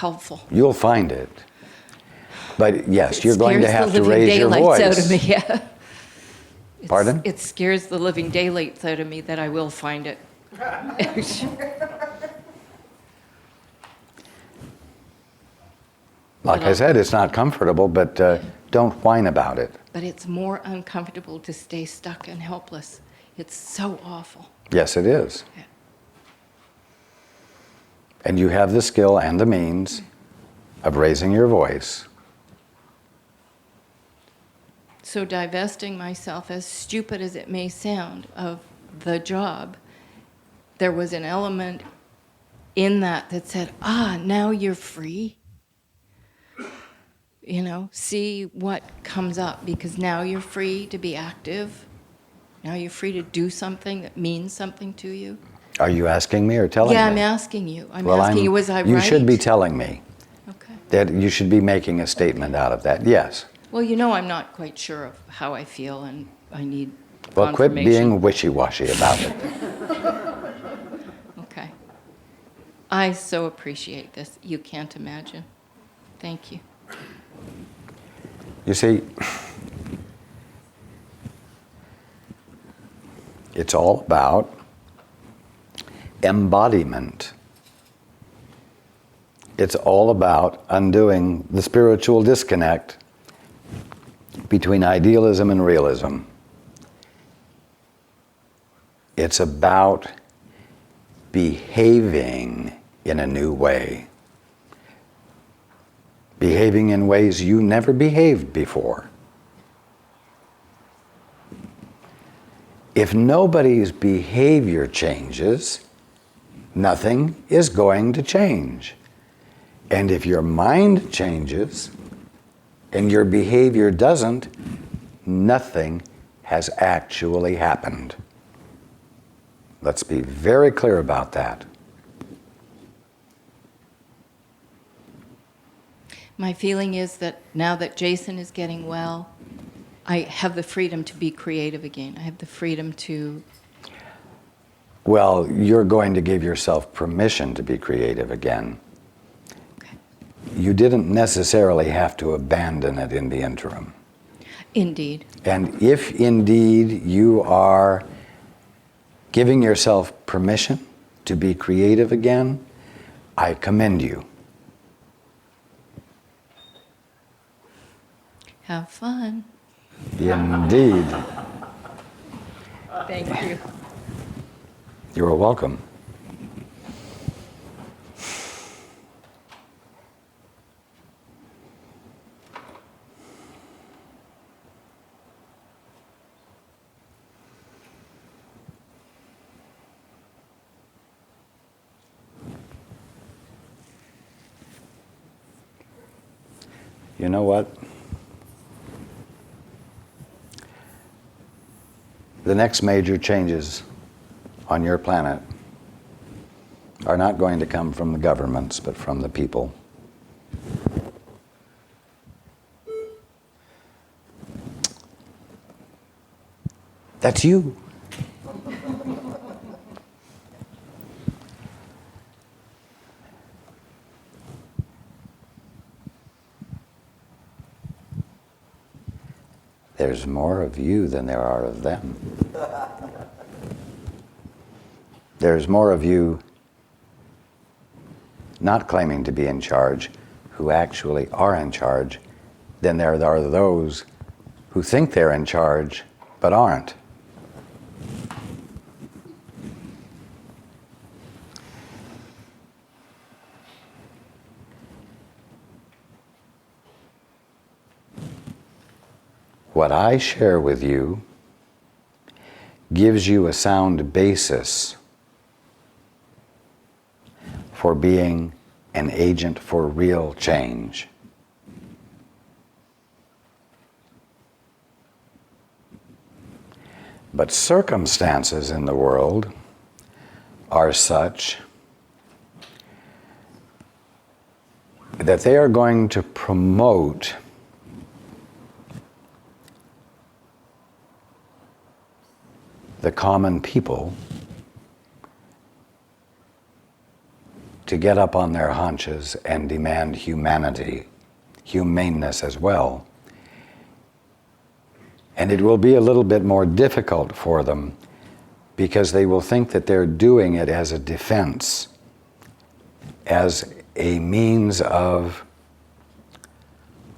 helpful. You'll find it. But yes, you're going to have to It scares the raise living your daylights out of voice. me, yeah. Pardon? It scares the living daylights out of me that I will find it. Like I said, it's not comfortable, but don't whine about it. But it's more uncomfortable to stay stuck and helpless. It's so awful. Yes, it is. Yeah. And you have the skill and the means of raising your voice. So divesting myself, as stupid as it may sound, of the job, there was an element in that said, now you're free. You know, see what comes up, because now you're free to be active. Now you're free to do something that means something to you. Are you asking me or telling me? Yeah, I'm asking you. I'm asking you, was I right? You should be telling me. Okay. That you should be making a statement out of that, yes. Well, you know, I'm not quite sure of how I feel, and I need Well, quit confirmation. being wishy-washy about it. Okay. I so appreciate this. You can't imagine. Thank you. You see, it's all about embodiment. It's all about undoing the spiritual disconnect between idealism and realism. It's about behaving in a new way. Behaving in ways you never behaved before. If nobody's behavior changes, nothing is going to change. And if your mind changes and your behavior doesn't, nothing has actually happened. Let's be very clear about that. My feeling is that now that Jason is getting well, I have the freedom to be creative again. I have the freedom to... Well, you're going to give yourself permission to be creative again. Okay. You didn't necessarily have to abandon it in the interim. Indeed. And if indeed you are giving yourself permission to be creative again, I commend you. Have fun. Indeed. Thank you. You're welcome. You know what? The next major changes on your planet are not going to come from the governments, but from the people. That's you. There's more of you than there are of them. There's more of you not claiming to be in charge, who actually are in charge, than there are those who think they're in charge but aren't. What I share with you gives you a sound basis for being an agent for real change. But circumstances in the world are such that they are going to promote the common people to get up on their haunches and demand humanity, humaneness as well. And it will be a little bit more difficult for them because they will think that they're doing it as a defense, as a means of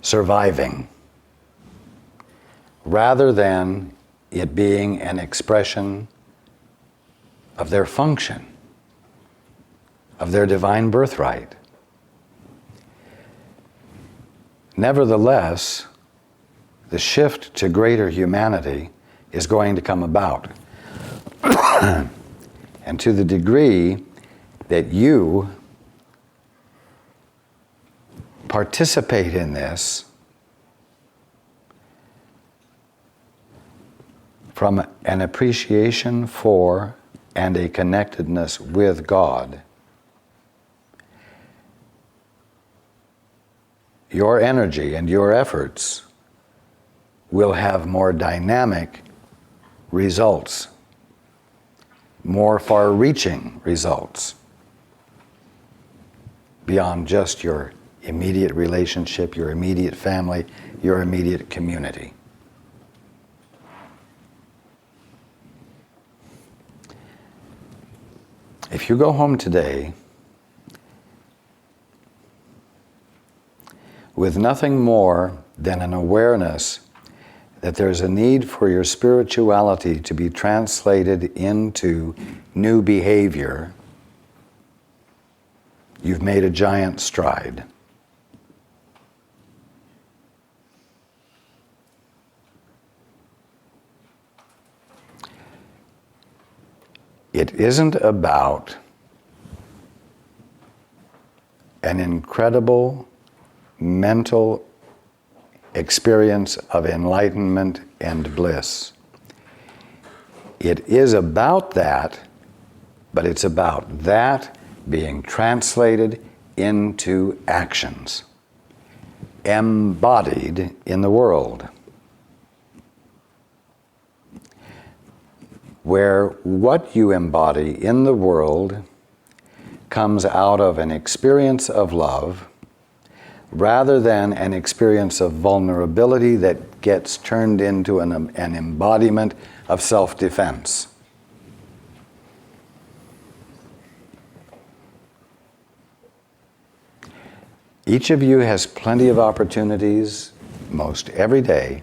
surviving, rather than it being an expression of their function, of their divine birthright. Nevertheless, the shift to greater humanity is going to come about. And to the degree that you participate in this from an appreciation for and a connectedness with God, your energy and your efforts will have more dynamic results, more far-reaching results beyond just your immediate relationship, your immediate family, your immediate community. If you go home today with nothing more than an awareness that there's a need for your spirituality to be translated into new behavior, you've made a giant stride. It isn't about an incredible mental experience of enlightenment and bliss. It is about that, but it's about that being translated into actions, embodied in the world, where what you embody in the world comes out of an experience of love rather than an experience of vulnerability that gets turned into an embodiment of self-defense. Each of you has plenty of opportunities, most every day,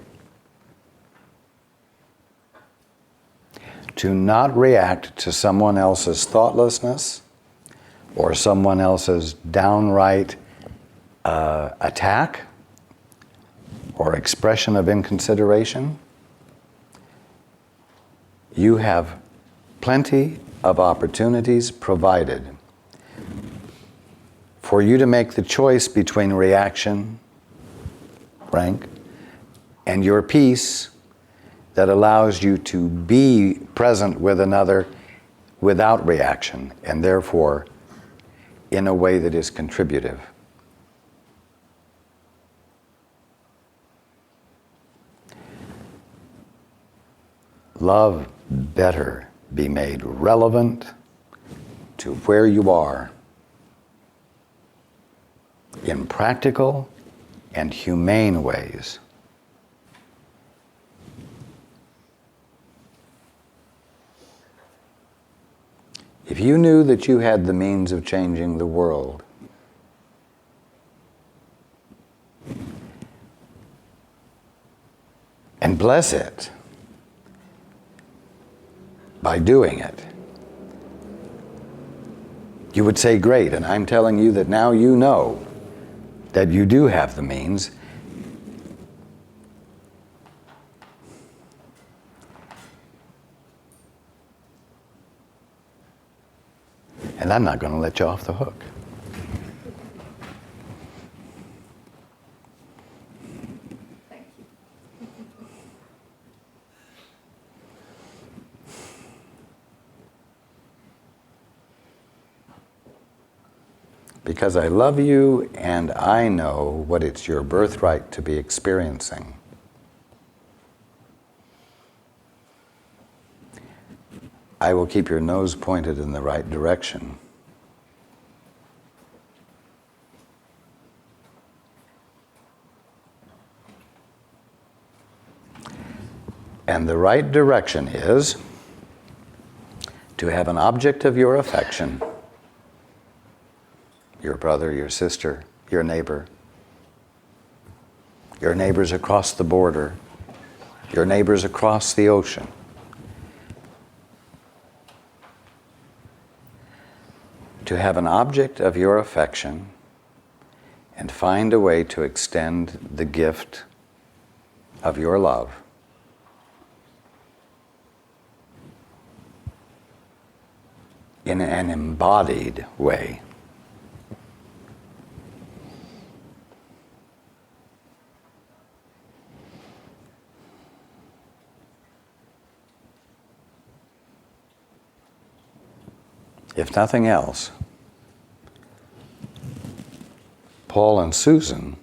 to not react to someone else's thoughtlessness or someone else's downright attack or expression of inconsideration. You have plenty of opportunities provided for you to make the choice between reaction, Frank, and your peace that allows you to be present with another without reaction, and therefore in a way that is contributive. Love better be made relevant to where you are in practical and humane ways. If you knew that you had the means of changing the world, and bless it by doing it, you would say, great, and I'm telling you that now you know that you do have the means. And I'm not going to let you off the hook. Thank you. Because I love you and I know what it's your birthright to be experiencing. I will keep your nose pointed in the right direction. And the right direction is to have an object of your affection, your brother, your sister, your neighbors across the border, your neighbors across the ocean. To have an object of your affection and find a way to extend the gift of your love in an embodied way. If nothing else, Paul and Susan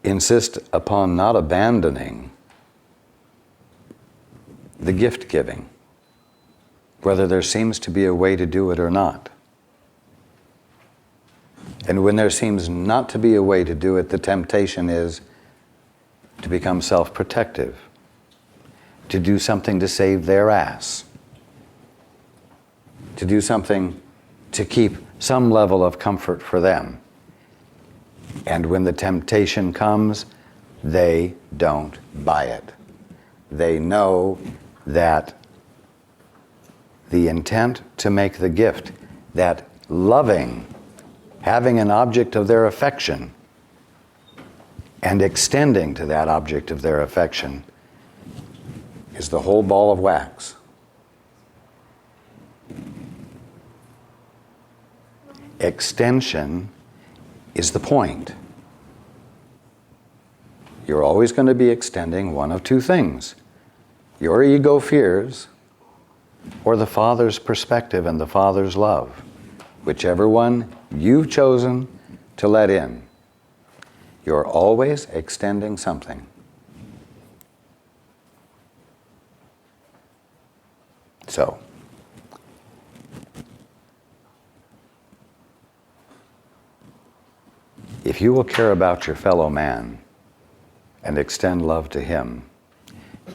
insist upon not abandoning the gift giving, whether there seems to be a way to do it or not. And when there seems not to be a way to do it, the temptation is to become self-protective, to do something to save their ass, to do something to keep some level of comfort for them. And when the temptation comes, they don't buy it. They know that the intent to make the gift, that loving, having an object of their affection, and extending to that object of their affection is the whole ball of wax. Extension is the point. You're always going to be extending one of two things: your ego fears or the Father's perspective and the Father's love, whichever one you've chosen to let in. You're always extending something. So, if you will care about your fellow man and extend love to him,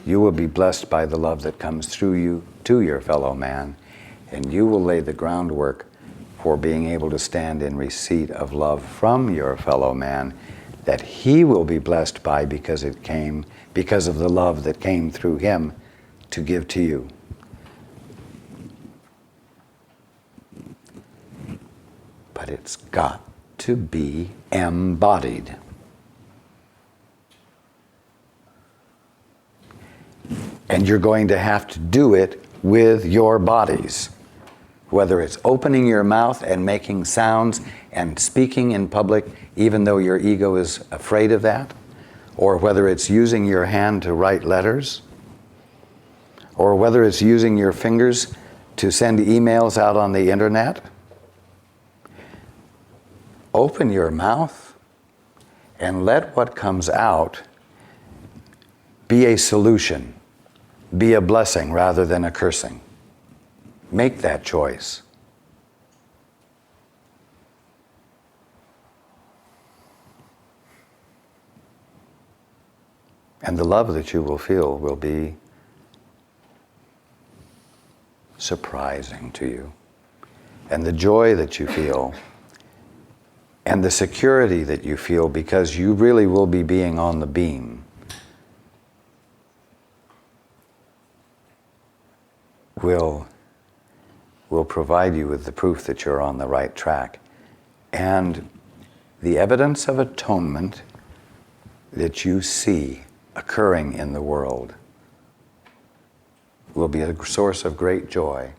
you will be blessed by the love that comes through you to your fellow man, and you will lay the groundwork for being able to stand in receipt of love from your fellow man that he will be blessed by because of the love that came through him to give to you. But it's got to be embodied. And you're going to have to do it with your bodies. Whether it's opening your mouth and making sounds and speaking in public, even though your ego is afraid of that, or whether it's using your hand to write letters, or whether it's using your fingers to send emails out on the internet. Open your mouth and let what comes out be a solution, be a blessing rather than a cursing. Make that choice. And the love that you will feel will be surprising to you. And the joy that you feel and the security that you feel, because you really will be being on the beam, will provide you with the proof that you're on the right track. And the evidence of atonement that you see occurring in the world will be a source of great joy.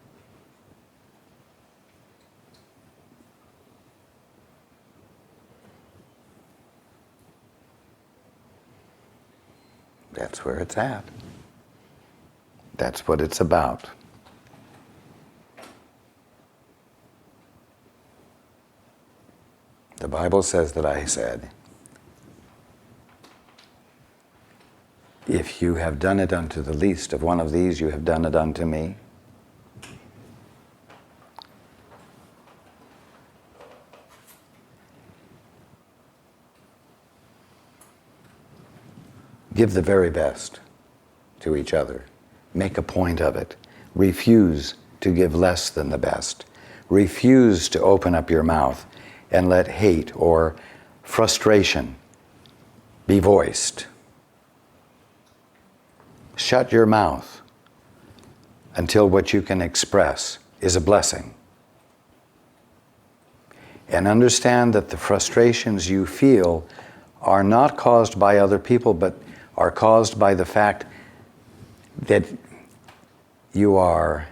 That's where it's at. That's what it's about. The Bible says that I said, if you have done it unto the least of one of these, you have done it unto me. Give the very best to each other. Make a point of it. Refuse to give less than the best. Refuse to open up your mouth and let hate or frustration be voiced. Shut your mouth until what you can express is a blessing. And understand that the frustrations you feel are not caused by other people, but are caused by the fact that you are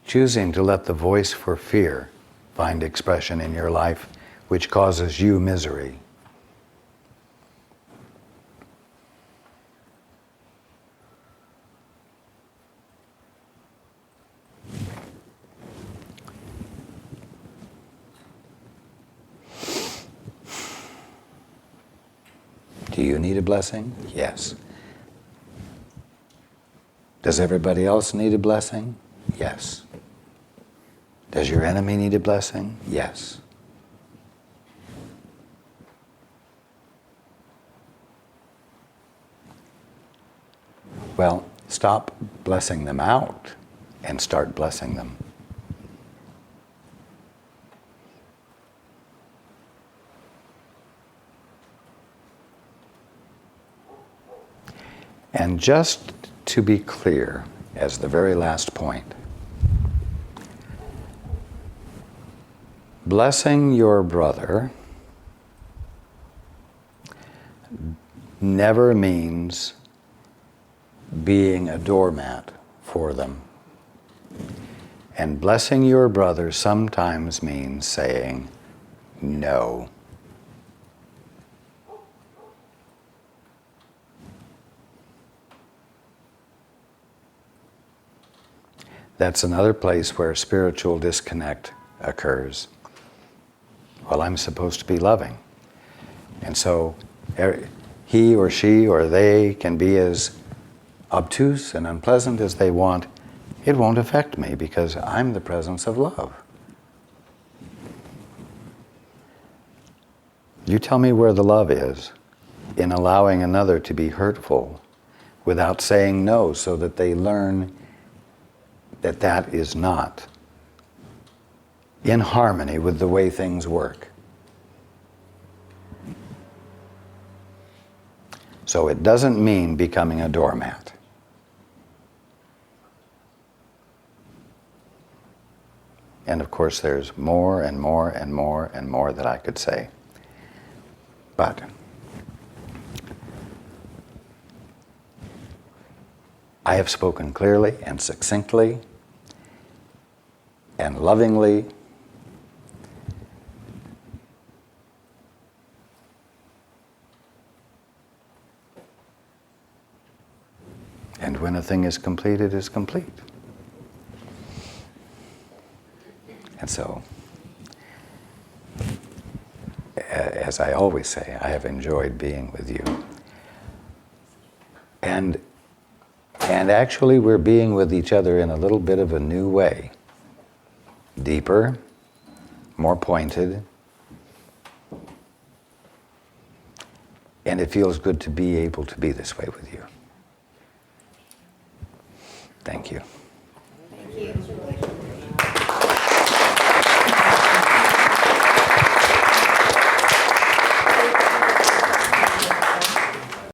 choosing to let the voice for fear find expression in your life, which causes you misery. Do you need a blessing? Yes. Does everybody else need a blessing? Yes. Does your enemy need a blessing? Yes. Well, stop blessing them out and start blessing them. And just to be clear, as the very last point, blessing your brother never means being a doormat for them. And blessing your brother sometimes means saying no. That's another place where spiritual disconnect occurs. Well, I'm supposed to be loving. And so he or she or they can be as obtuse and unpleasant as they want. It won't affect me because I'm the presence of love. You tell me where the love is in allowing another to be hurtful without saying no, so that they learn that that is not in harmony with the way things work. So it doesn't mean becoming a doormat. And of course there's more and more and more and more that I could say. But I have spoken clearly and succinctly and lovingly. And when a thing is complete, it is complete. And so, as I always say, I have enjoyed being with you. And actually we're being with each other in a little bit of a new way. Deeper, more pointed, and it feels good to be able to be this way with you. Thank you.